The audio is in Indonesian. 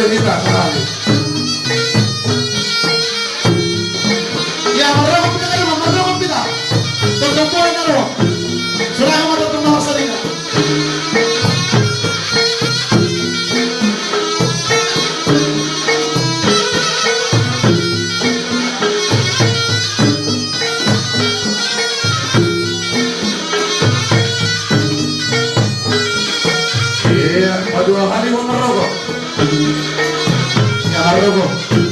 kita sekali. Ya, marah kita kan, marah kita. Tertempuan naro. Sudah kamu datang nama seringan. Iya, dua kali mau merokok. Ya merokok.